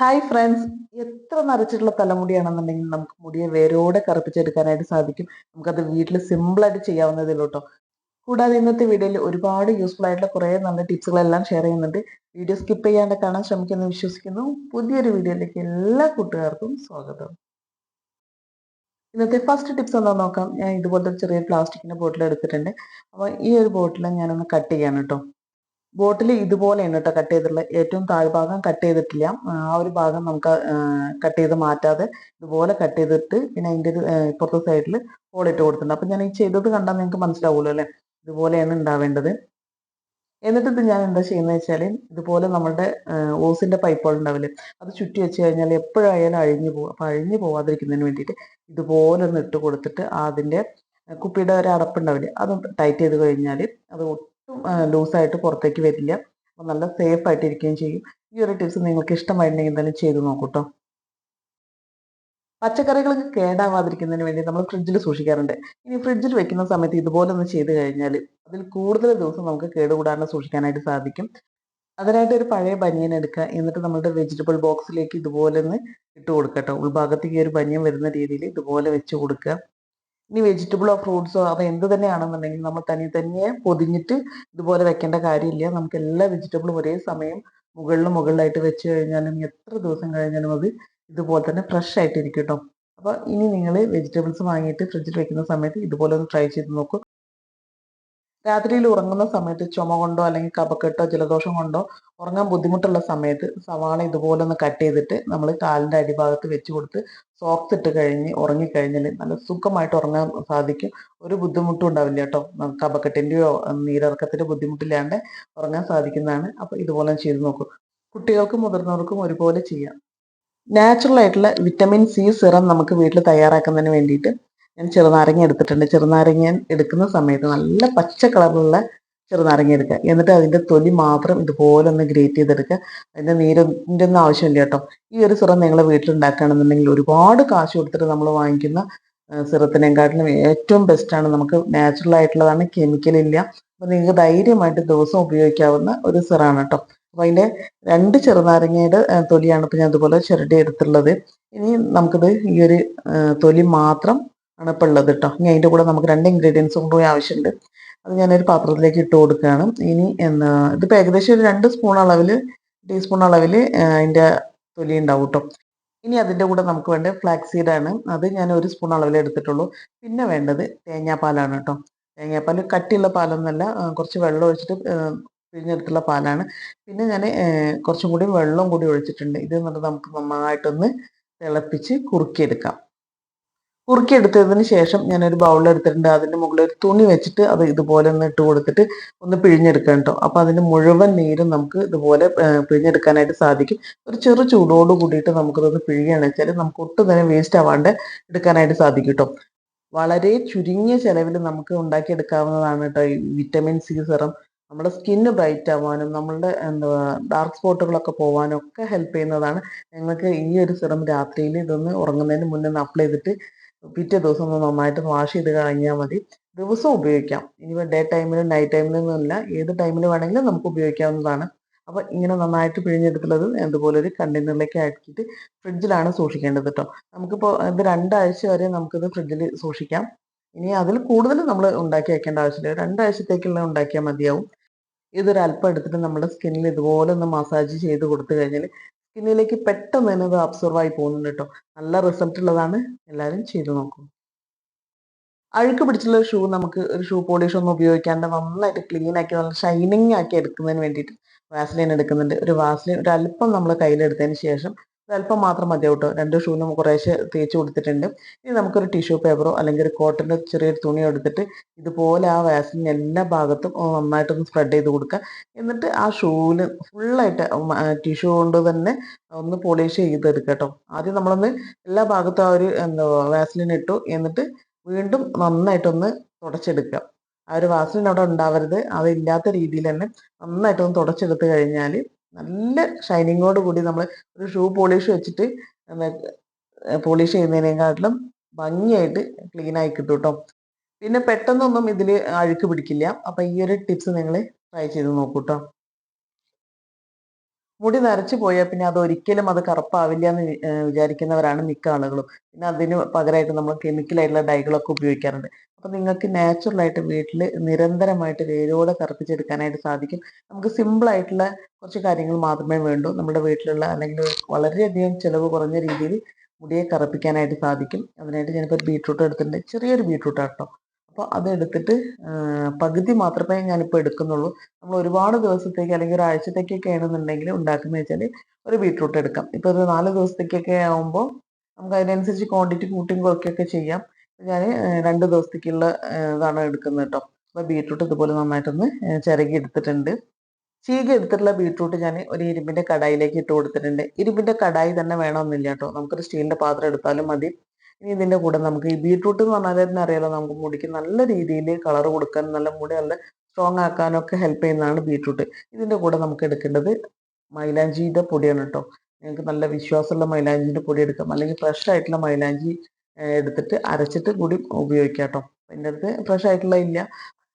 Hi friends. എത്ര നരച്ചിട്ടുള്ള തലമുടിയാണെന്നുണ്ടെങ്കിൽ നമുക്ക് മുടിയെ വേരോടെ കറുപ്പിച്ചെടുക്കാനായിട്ട് സാധിക്കും. നമുക്കത് വീട്ടിൽ സിമ്പിളായിട്ട് ചെയ്യാവുന്നതേ ഉള്ളൂ കേട്ടോ. കൂടാതെ ഇന്നത്തെ വീഡിയോയിൽ ഒരുപാട് യൂസ്ഫുൾ ആയിട്ടുള്ള കുറേ നല്ല ടിപ്സുകളെല്ലാം ഷെയർ ചെയ്യുന്നുണ്ട്. വീഡിയോ സ്കിപ്പ് ചെയ്യാണ്ട് കാണാൻ ശ്രമിക്കുമെന്ന് വിശ്വസിക്കുന്നു. പുതിയൊരു വീഡിയോയിലേക്ക് എല്ലാ കൂട്ടുകാർക്കും സ്വാഗതം. ഇന്നത്തെ ഫസ്റ്റ് ടിപ്സ് എന്താണെന്ന് നോക്കാം. ഞാൻ ഇതുപോലത്തെ ഒരു ചെറിയ പ്ലാസ്റ്റിക്കിന്റെ ബോട്ടിൽ എടുത്തിട്ടുണ്ട്. അപ്പോൾ ഈ ഒരു ബോട്ടിൽ ഞാനൊന്ന് കട്ട് ചെയ്യാണ് കേട്ടോ. ബോട്ടിൽ ഇതുപോലെയാണ് കേട്ടോ കട്ട് ചെയ്തിട്ടുള്ളത്. ഏറ്റവും താഴ്ഭാഗം കട്ട് ചെയ്തിട്ടില്ല. ആ ഒരു ഭാഗം നമുക്ക് കട്ട് ചെയ്ത് മാറ്റാതെ ഇതുപോലെ കട്ട് ചെയ്തിട്ട് പിന്നെ അതിൻ്റെ ഒരു ഇപ്പുറത്തെ സൈഡിൽ ഹോളിട്ട് കൊടുത്തിട്ടുണ്ട്. അപ്പം ഞാൻ ഈ ചെയ്തത് കണ്ടാൽ നിങ്ങൾക്ക് മനസ്സിലാവുമല്ലോ അല്ലേ? ഇതുപോലെയാണ് ഉണ്ടാവേണ്ടത്. എന്നിട്ട് ഇത് ഞാൻ എന്താ ചെയ്യുന്നത് വെച്ചാൽ ഇതുപോലെ നമ്മുടെ ഓസിൻ്റെ പൈപ്പുകൾ ഉണ്ടാവില്ലേ, അത് ചുറ്റി വെച്ച് കഴിഞ്ഞാൽ എപ്പോഴായാലും അഴിഞ്ഞു പോകും. അപ്പോൾ അഴിഞ്ഞു പോവാതിരിക്കുന്നതിന് വേണ്ടിയിട്ട് ഇതുപോലെ ഒന്ന് ഇട്ട് കൊടുത്തിട്ട് അതിൻ്റെ കുപ്പിയുടെ ഒരു അടപ്പുണ്ടാവില്ലേ, അത് ടൈറ്റ് ചെയ്ത് കഴിഞ്ഞാൽ അത് ഒട്ടും ലൂസായിട്ട് പുറത്തേക്ക് വരില്ല. അപ്പോൾ നല്ല സേഫ് ആയിട്ട് ഇരിക്കുകയും ചെയ്യും. ഈ ഒരു ടിപ്സ് നിങ്ങൾക്ക് ഇഷ്ടമായിട്ടുണ്ടെങ്കിൽ എന്തായാലും ചെയ്ത് നോക്കൂട്ടോ. പച്ചക്കറികൾക്ക് കേടാവാതിരിക്കുന്നതിന് വേണ്ടി നമ്മൾ ഫ്രിഡ്ജിൽ സൂക്ഷിക്കാറുണ്ട്. ഇനി ഫ്രിഡ്ജിൽ വെക്കുന്ന സമയത്ത് ഇതുപോലെ ഒന്ന് ചെയ്ത് കഴിഞ്ഞാൽ അതിൽ കൂടുതൽ ദിവസം നമുക്ക് കേടുകൂടാണ്ട് സൂക്ഷിക്കാനായിട്ട് സാധിക്കും. അതിനായിട്ട് ഒരു പഴയ ബനിയൻ എടുക്കുക. എന്നിട്ട് നമ്മുടെ വെജിറ്റബിൾ ബോക്സിലേക്ക് ഇതുപോലെ ഒന്ന് ഇട്ട് കൊടുക്കുക കേട്ടോ. ഉൾഭാഗത്തേക്ക് ഈ ഒരു ബനിയൻ വരുന്ന രീതിയിൽ ഇതുപോലെ വെച്ച് കൊടുക്കുക. ഇനി വെജിറ്റബിളോ ഫ്രൂട്ട്സോ അത് എന്ത് തന്നെയാണെന്നുണ്ടെങ്കിൽ നമ്മൾ തനിയെ പൊതിഞ്ഞിട്ട് ഇതുപോലെ വെക്കേണ്ട കാര്യമില്ല. നമുക്ക് എല്ലാ വെജിറ്റബിളും ഒരേ സമയം മുകളിലായിട്ട് വെച്ച് കഴിഞ്ഞാലും എത്ര ദിവസം കഴിഞ്ഞാലും അത് ഇതുപോലെ തന്നെ ഫ്രഷ് ആയിട്ടിരിക്കും കേട്ടോ. അപ്പോൾ ഇനി നിങ്ങൾ വെജിറ്റബിൾസ് വാങ്ങിയിട്ട് ഫ്രിഡ്ജിൽ വെക്കുന്ന സമയത്ത് ഇതുപോലെ ഒന്ന് ട്രൈ ചെയ്ത് നോക്കൂ. രാത്രിയിൽ ഉറങ്ങുന്ന സമയത്ത് ചുമ കൊണ്ടോ അല്ലെങ്കിൽ കഫക്കെട്ടോ ജലദോഷം കൊണ്ടോ ഉറങ്ങാൻ ബുദ്ധിമുട്ടുള്ള സമയത്ത് സവാള ഇതുപോലെ ഒന്ന് കട്ട് ചെയ്തിട്ട് നമ്മൾ കാലിൻ്റെ അടിഭാഗത്ത് വെച്ച് കൊടുത്ത് സോക്സ് ഇട്ട് കഴിഞ്ഞ് ഉറങ്ങിക്കഴിഞ്ഞാൽ നല്ല സുഖമായിട്ട് ഉറങ്ങാൻ സാധിക്കും. ഒരു ബുദ്ധിമുട്ടും ഉണ്ടാവില്ല കേട്ടോ. കഫക്കെട്ടിൻ്റെയോ നീരിറക്കത്തിൻ്റെ ബുദ്ധിമുട്ടില്ലാണ്ട് ഉറങ്ങാൻ സാധിക്കുന്നതാണ്. അപ്പോൾ ഇതുപോലെ ചെയ്ത് നോക്കൂ. കുട്ടികൾക്കും മുതിർന്നവർക്കും ഒരുപോലെ ചെയ്യാം. നാച്ചുറൽ ആയിട്ടുള്ള വിറ്റമിൻ സി സിറം നമുക്ക് വീട്ടിൽ തയ്യാറാക്കുന്നതിന് വേണ്ടിയിട്ട് ഞാൻ ചെറുനാരങ്ങ എടുത്തിട്ടുണ്ട്. ചെറുനാരങ്ങ എടുക്കുന്ന സമയത്ത് നല്ല പച്ച കളറിലുള്ള ചെറുനാരങ്ങ എടുക്കുക. എന്നിട്ട് അതിൻ്റെ തൊലി മാത്രം ഇതുപോലെ ഒന്ന് ഗ്രേറ്റ് ചെയ്തെടുക്കുക. അതിൻ്റെ നീരിൻ്റെ ഒന്നും ആവശ്യമില്ല കേട്ടോ. ഈ ഒരു സിറം നിങ്ങൾ വീട്ടിലുണ്ടാക്കുകയാണെന്നുണ്ടെങ്കിൽ ഒരുപാട് കാശ് കൊടുത്തിട്ട് നമ്മൾ വാങ്ങിക്കുന്ന സിറത്തിനെക്കാട്ടിലും ഏറ്റവും ബെസ്റ്റാണ്. നമുക്ക് നാച്ചുറൽ ആയിട്ടുള്ളതാണ്, കെമിക്കൽ ഇല്ല. അപ്പോൾ നിങ്ങൾക്ക് ധൈര്യമായിട്ട് ദിവസം ഉപയോഗിക്കാവുന്ന ഒരു സിറാണ് കേട്ടോ. അപ്പോൾ അതിൻ്റെ 2 ചെറുനാരങ്ങയുടെ തൊലിയാണ് ഇപ്പോൾ ഞാൻ അതുപോലെ ചിരണ്ടി എടുത്തുള്ളത്. ഇനി നമുക്കിത് ഈ ഒരു തൊലി മാത്രം ആണ് ഇപ്പോൾ ഉള്ളത് കേട്ടോ. ഇനി അതിൻ്റെ കൂടെ നമുക്ക് 2 ഇൻഗ്രീഡിയൻസും കൂടി ആവശ്യമുണ്ട്. അത് ഞാനൊരു പാത്രത്തിലേക്ക് ഇട്ട് കൊടുക്കുകയാണ്. ഇനി ഇതിപ്പോൾ ഏകദേശം ഒരു 2 സ്പൂൺ അളവിൽ, ടീസ്പൂൺ അളവിൽ അതിൻ്റെ തൊലി ഉണ്ടാവും കേട്ടോ. ഇനി അതിൻ്റെ കൂടെ നമുക്ക് വേണ്ടത് ഫ്ലാക്സ് സീഡാണ്. അത് ഞാൻ 1 സ്പൂൺ അളവിൽ എടുത്തിട്ടുള്ളൂ. പിന്നെ വേണ്ടത് തേങ്ങാപ്പാലാണ് കേട്ടോ. തേങ്ങാപ്പാൽ കട്ടിയുള്ള പാലൊന്നുമല്ല, കുറച്ച് വെള്ളം ഒഴിച്ചിട്ട് പിഴിഞ്ഞെടുത്തുള്ള പാലാണ്. പിന്നെ ഞാൻ കുറച്ചും കൂടി വെള്ളം കൂടി ഒഴിച്ചിട്ടുണ്ട്. ഇത് എന്നിട്ട് നമുക്ക് നന്നായിട്ടൊന്ന് തിളപ്പിച്ച് കുറുക്കിയെടുക്കാം. കുറുക്കിയെടുത്തതിന് ശേഷം ഞാനൊരു ബൗളിൽ എടുത്തിട്ടുണ്ട്. അതിൻ്റെ മുകളിൽ ഒരു തുണി വെച്ചിട്ട് അത് ഇതുപോലെ ഒന്ന് ഇട്ട് കൊടുത്തിട്ട് ഒന്ന് പിഴിഞ്ഞെടുക്കാം കേട്ടോ. അപ്പോൾ അതിൻ്റെ മുഴുവൻ നീരും നമുക്ക് ഇതുപോലെ പിഴിഞ്ഞെടുക്കാനായിട്ട് സാധിക്കും. ഒരു ചെറു ചൂടോട് കൂടിയിട്ട് നമുക്കിതൊന്ന് പിഴിയുകയാണെന്ന് വെച്ചാൽ നമുക്ക് ഒട്ടും തന്നെ വേസ്റ്റ് ആവാണ്ട് എടുക്കാനായിട്ട് സാധിക്കും കേട്ടോ. വളരെ ചുരുങ്ങിയ ചെലവിൽ നമുക്ക് ഉണ്ടാക്കിയെടുക്കാവുന്നതാണ് കേട്ടോ ഈ വിറ്റമിൻ സി സിറം. നമ്മുടെ സ്കിന്ന് ബ്രൈറ്റ് ആവാനും നമ്മളുടെ ഡാർക്ക് സ്പോട്ടുകളൊക്കെ പോകാനും ഒക്കെ ഹെൽപ്പ് ചെയ്യുന്നതാണ്. നിങ്ങൾക്ക് ഈ ഒരു സിറം രാത്രിയിൽ ഇതൊന്ന് ഉറങ്ങുന്നതിന് മുന്നേ ഒന്ന് അപ്ലൈ ചെയ്തിട്ട് പിറ്റേ ദിവസം ഒന്ന് നന്നായിട്ട് വാഷ് ചെയ്ത് കഴിഞ്ഞാൽ മതി. ദിവസവും ഉപയോഗിക്കാം. ഇനിയിപ്പോൾ ഡേ ടൈമിലും നൈറ്റ് ടൈമിലൊന്നുമില്ല, ഏത് ടൈമിൽ വേണമെങ്കിലും നമുക്ക് ഉപയോഗിക്കാവുന്നതാണ്. അപ്പോൾ ഇങ്ങനെ നന്നായിട്ട് പിഴിഞ്ഞെടുത്തുള്ളത് അതുപോലെ ഒരു കണ്ടെയ്നറിലേക്ക് ആക്കിയിട്ട് ഫ്രിഡ്ജിലാണ് സൂക്ഷിക്കേണ്ടത് കേട്ടോ. നമുക്കിപ്പോൾ ഇത് 2 ആഴ്ച വരെ നമുക്കിത് ഫ്രിഡ്ജിൽ സൂക്ഷിക്കാം. ഇനി അതിൽ കൂടുതൽ നമ്മൾ ഉണ്ടാക്കി വെക്കേണ്ട ആവശ്യമില്ല. 2 ആഴ്ചത്തേക്കുള്ള ഉണ്ടാക്കിയാൽ മതിയാവും. ഇതൊരു അല്പം എടുത്തിട്ട് നമ്മുടെ സ്കിന്നിൽ ഇതുപോലെ ഒന്ന് മസാജ് ചെയ്ത് കൊടുത്തു കഴിഞ്ഞാൽ സ്കിന്നിലേക്ക് പെട്ടെന്ന് തന്നെ ഇത് അബ്സോർവ് ആയി പോകുന്നുണ്ട് കേട്ടോ. നല്ല റിസൾട്ട് ഉള്ളതാണ്. എല്ലാവരും ചെയ്ത് നോക്കും. അഴുക്ക് പിടിച്ചുള്ള ഷൂ നമുക്ക് ഒരു ഷൂ പോളിഷ് ഒന്നും ഉപയോഗിക്കാണ്ട് നന്നായിട്ട് ക്ലീൻ ആക്കി നല്ല ഷൈനിങ് ആക്കി എടുക്കുന്നതിന് വേണ്ടിയിട്ട് വാസ്ലിൻ എടുക്കുന്നുണ്ട്. ഒരു വാസ്ലിൻ ഒരു അല്പം നമ്മൾ കയ്യിലെടുത്തതിന് ശേഷം ഒരല്പം മാത്രം മതിയാവും കേട്ടോ. 2 ഷൂവിനും കുറേശ്ശെ തേച്ച് കൊടുത്തിട്ടുണ്ട്. ഇനി നമുക്കൊരു ടിഷ്യൂ പേപ്പറോ അല്ലെങ്കിൽ ഒരു കോട്ടൻ്റെ ചെറിയൊരു തുണിയോ എടുത്തിട്ട് ഇതുപോലെ ആ വാസ്ലിൻ എല്ലാ ഭാഗത്തും നന്നായിട്ടൊന്ന് സ്പ്രെഡ് ചെയ്ത് കൊടുക്കുക. എന്നിട്ട് ആ ഷൂവിന് ഫുള്ളായിട്ട് ടിഷ്യൂ കൊണ്ട് തന്നെ ഒന്ന് പോളിഷ് ചെയ്തെടുക്കുക കേട്ടോ. ആദ്യം നമ്മളൊന്ന് എല്ലാ ഭാഗത്തും ആ ഒരു വാസ്ലിൻ ഇട്ടു. എന്നിട്ട് വീണ്ടും നന്നായിട്ടൊന്ന് തുടച്ചെടുക്കുക. ആ ഒരു വാസന അവിടെ ഉണ്ടാവരുത്. അതില്ലാത്ത രീതിയിൽ തന്നെ നന്നായിട്ടൊന്ന് തുടച്ചെടുത്ത് കഴിഞ്ഞാൽ നല്ല ഷൈനിങ്ങോട് കൂടി നമ്മൾ ഒരു ഷൂ പോളിഷ് വെച്ചിട്ട് പോളിഷ് ചെയ്യുന്നതിനേക്കാട്ടിലും ഭംഗിയായിട്ട് ക്ലീൻ ആയി കിട്ടും കേട്ടോ. പിന്നെ പെട്ടെന്നൊന്നും ഇതിൽ അഴുക്ക് പിടിക്കില്ല. അപ്പം ഈ ഒരു ടിപ്സ് നിങ്ങൾ ട്രൈ ചെയ്ത് നോക്കൂ കേട്ടോ. മുടി നരച്ചു പോയാൽ പിന്നെ അതൊരിക്കലും അത് കറുപ്പാവില്ല എന്ന് വിചാരിക്കുന്നവരാണ് മിക്ക ആളുകളും. പിന്നെ അതിന് പകരമായിട്ട് നമ്മൾ കെമിക്കലായിട്ടുള്ള ഡൈകളൊക്കെ ഉപയോഗിക്കാറുണ്ട്. അപ്പൊ നിങ്ങൾക്ക് നാച്ചുറൽ ആയിട്ട് വീട്ടിൽ നിരന്തരമായിട്ട് വേരോടെ കറുപ്പിച്ചെടുക്കാനായിട്ട് സാധിക്കും. നമുക്ക് സിമ്പിൾ ആയിട്ടുള്ള കുറച്ച് കാര്യങ്ങൾ മാത്രമേ വേണ്ടൂ. നമ്മുടെ വീട്ടിലുള്ള അല്ലെങ്കിൽ വളരെയധികം ചിലവ് കുറഞ്ഞ രീതിയിൽ മുടിയെ കറുപ്പിക്കാനായിട്ട് സാധിക്കും. അതിനായിട്ട് ഞാനിപ്പോൾ ഒരു ബീട്രൂട്ട് എടുത്തിട്ടുണ്ട്. ചെറിയൊരു ബീട്രൂട്ടാട്ടോ. അപ്പോൾ അതെടുത്തിട്ട് പകുതി മാത്രമേ ഞാനിപ്പോൾ എടുക്കുന്നുള്ളൂ. നമ്മൾ ഒരുപാട് ദിവസത്തേക്ക് അല്ലെങ്കിൽ ഒരാഴ്ചത്തേക്കൊക്കെ ആണെന്നുണ്ടെങ്കിൽ ഉണ്ടാക്കുന്നത് വെച്ചാൽ ഒരു ബീട്രൂട്ട് എടുക്കാം. ഇപ്പോൾ ഒരു 4 ദിവസത്തേക്കൊക്കെ ആകുമ്പോൾ നമുക്ക് അതിനനുസരിച്ച് ക്വാണ്ടിറ്റി കൂട്ടിയും കുറയ്ക്കുകയൊക്കെ ചെയ്യാം. ഞാൻ 2 ദിവസത്തേക്കുള്ള ഇതാണ് എടുക്കുന്നത് കേട്ടോ. അപ്പോൾ ബീട്രൂട്ട് ഇതുപോലെ നന്നായിട്ടൊന്ന് ചിരകി എടുത്തിട്ടുണ്ട്. ചീകി എടുത്തിട്ടുള്ള ബീട്രൂട്ട് ഞാൻ ഒരു ഇരുമ്പിന്റെ കടായിലേക്ക് ഇട്ട് കൊടുത്തിട്ടുണ്ട്. ഇരുമ്പിന്റെ കടായി തന്നെ വേണമെന്നില്ല കേട്ടോ. നമുക്കൊരു സ്റ്റീലിന്റെ പാത്രം എടുത്താലും മതി. ഇനി ഇതിന്റെ കൂടെ നമുക്ക് ഈ ബീട്രൂട്ട് എന്ന് പറഞ്ഞാൽ തന്നെ അറിയാലോ, നമുക്ക് മുടിക്ക് നല്ല രീതിയിൽ കളർ കൊടുക്കാൻ, നല്ല മുടി നല്ല സ്ട്രോങ് ആക്കാനൊക്കെ ഹെൽപ്പ് ചെയ്യുന്നതാണ് ബീട്രൂട്ട്. ഇതിന്റെ കൂടെ നമുക്ക് എടുക്കേണ്ടത് മൈലാഞ്ചിയുടെ പൊടിയാണ് കേട്ടോ. നിങ്ങൾക്ക് നല്ല വിശ്വാസമുള്ള മൈലാഞ്ചിന്റെ പൊടി എടുക്കാം, അല്ലെങ്കിൽ ഫ്രഷ് ആയിട്ടുള്ള മൈലാഞ്ചി എടുത്തിട്ട് അരച്ചിട്ട് കൂടി ഉപയോഗിക്കാം കേട്ടോ. എൻ്റെ അടുത്ത് ഫ്രഷ് ആയിട്ടുള്ള ഇല്ല,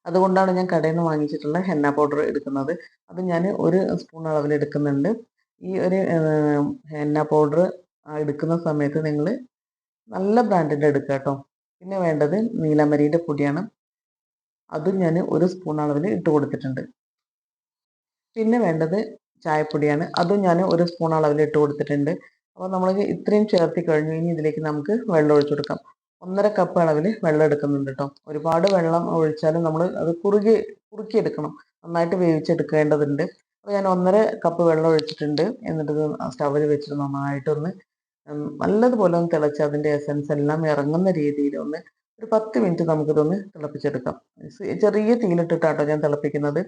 അതുകൊണ്ടാണ് ഞാൻ കടയിൽ നിന്ന് വാങ്ങിച്ചിട്ടുള്ള ഹെന്ന പൗഡർ എടുക്കുന്നത്. അത് ഞാൻ 1 സ്പൂൺ അളവിൽ എടുക്കുന്നുണ്ട്. ഈ ഒരു ഹെന്ന പൗഡർ എടുക്കുന്ന സമയത്ത് നിങ്ങൾ നല്ല ബ്രാൻഡിൻ്റെ എടുക്കുക കേട്ടോ. പിന്നെ വേണ്ടത് നീലമരിയുടെ പൊടിയാണ്. അതും ഞാൻ 1 സ്പൂൺ അളവിൽ ഇട്ട് കൊടുത്തിട്ടുണ്ട്. പിന്നെ വേണ്ടത് ചായപ്പൊടിയാണ്. അതും ഞാൻ 1 സ്പൂൺ അളവിൽ ഇട്ട് കൊടുത്തിട്ടുണ്ട്. അപ്പോൾ നമ്മൾ ഇത്രയും ചേർത്തി കഴിഞ്ഞു. ഇനി ഇതിലേക്ക് നമുക്ക് വെള്ളം ഒഴിച്ചു കൊടുക്കാം. 1.5 കപ്പ് അളവിൽ വെള്ളം എടുക്കുന്നുണ്ട് കേട്ടോ. ഒരുപാട് വെള്ളം ഒഴിച്ചാലും നമ്മൾ അത് കുറുക്കിയെടുക്കണം, നന്നായിട്ട് വേവിച്ചെടുക്കേണ്ടതുണ്ട്. അപ്പോൾ ഞാൻ 1.5 കപ്പ് വെള്ളം ഒഴിച്ചിട്ടുണ്ട്. എന്നിട്ട് ഇത് സ്റ്റവിൽ വെച്ചിട്ട് നന്നായിട്ടൊന്ന് നല്ലതുപോലെ ഒന്ന് തിളച്ച് അതിൻ്റെ എസൻസ് എല്ലാം ഇറങ്ങുന്ന രീതിയിൽ ഒരു 10 മിനിറ്റ് നമുക്കിതൊന്ന് തിളപ്പിച്ചെടുക്കാം. ചെറിയ തീയിലിട്ടിട്ടാട്ടോ ഞാൻ തിളപ്പിക്കുന്നത്.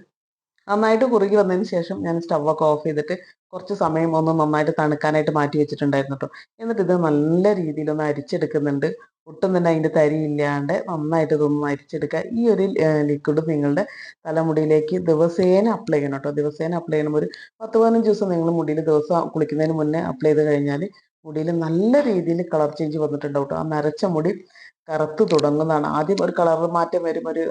നന്നായിട്ട് കുറുകി വന്നതിന് ശേഷം ഞാൻ സ്റ്റവൊക്കെ ഓഫ് ചെയ്തിട്ട് കുറച്ച് സമയം ഒന്ന് നന്നായിട്ട് തണുക്കാനായിട്ട് മാറ്റി വെച്ചിട്ടുണ്ടായിരുന്നു കേട്ടോ. എന്നിട്ട് ഇത് നല്ല രീതിയിലൊന്ന് അരിച്ചെടുക്കുന്നുണ്ട്. ഒട്ടും തന്നെ അതിൻ്റെ തരി ഇല്ലാണ്ട് നന്നായിട്ട് ഇതൊന്ന് അരിച്ചെടുക്കുക. ഈ ഒരു ലിക്വിഡ് നിങ്ങളുടെ തലമുടിയിലേക്ക് ദിവസേന അപ്ലൈ ചെയ്യണം കേട്ടോ. ദിവസേന അപ്ലൈ ചെയ്യുമ്പോൾ ഒരു 10-15 ദിവസം നിങ്ങൾ മുടിയിൽ ദിവസം കുളിക്കുന്നതിന് മുന്നേ അപ്ലൈ ചെയ്ത് കഴിഞ്ഞാൽ മുടിയിൽ നല്ല രീതിയിൽ കളർ ചേഞ്ച് വന്നിട്ടുണ്ടാവും കേട്ടോ. ആ നരച്ച മുടി കറുത്ത് തുടങ്ങുന്നതാണ്. ആദ്യം ഒരു കളർ മാറ്റം വരും, ഒരു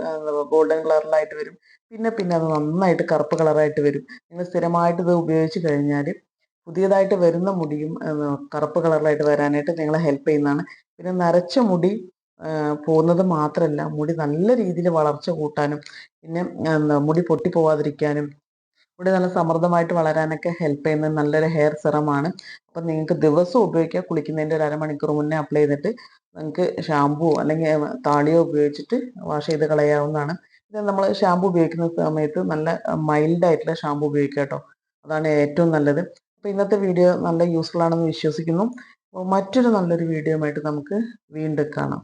ഗോൾഡൻ കളറിലായിട്ട് വരും. പിന്നെ പിന്നെ അത് നന്നായിട്ട് കറുപ്പ് കളറായിട്ട് വരും. നിങ്ങൾ സ്ഥിരമായിട്ട് ഇത് ഉപയോഗിച്ച് കഴിഞ്ഞാൽ പുതിയതായിട്ട് വരുന്ന മുടിയും കറുപ്പ് കളറിലായിട്ട് വരാനായിട്ട് നിങ്ങളെ ഹെൽപ്പ് ചെയ്യുന്നതാണ്. പിന്നെ നരച്ച മുടി പോകുന്നത് മാത്രമല്ല, മുടി നല്ല രീതിയിൽ വളർച്ച കൂട്ടാനും പിന്നെ മുടി പൊട്ടിപ്പോവാതിരിക്കാനും മുടി നല്ല സമൃദ്ധമായിട്ട് വളരാനൊക്കെ ഹെൽപ്പ് ചെയ്യുന്ന നല്ലൊരു ഹെയർ സെറമാണ്. അപ്പം നിങ്ങൾക്ക് ദിവസം ഉപയോഗിക്കുക. കുളിക്കുന്നതിൻ്റെ ഒരു അരമണിക്കൂർ മുന്നേ അപ്ലൈ ചെയ്തിട്ട് നിങ്ങൾക്ക് ഷാമ്പുവോ അല്ലെങ്കിൽ താളിയോ ഉപയോഗിച്ചിട്ട് വാഷ് ചെയ്ത് കളയാവുന്നതാണ്. ഇത് നമ്മൾ ഷാമ്പു ഉപയോഗിക്കുന്ന സമയത്ത് നല്ല മൈൽഡ് ആയിട്ടുള്ള ഷാമ്പു ഉപയോഗിക്കുക കേട്ടോ. അതാണ് ഏറ്റവും നല്ലത്. അപ്പോൾ ഇന്നത്തെ വീഡിയോ നല്ല യൂസ്ഫുൾ ആണെന്ന് വിശ്വസിക്കുന്നു. അപ്പോൾ മറ്റൊരു നല്ലൊരു വീഡിയോ ആയിട്ട് നമുക്ക് വീണ്ടും കാണാം.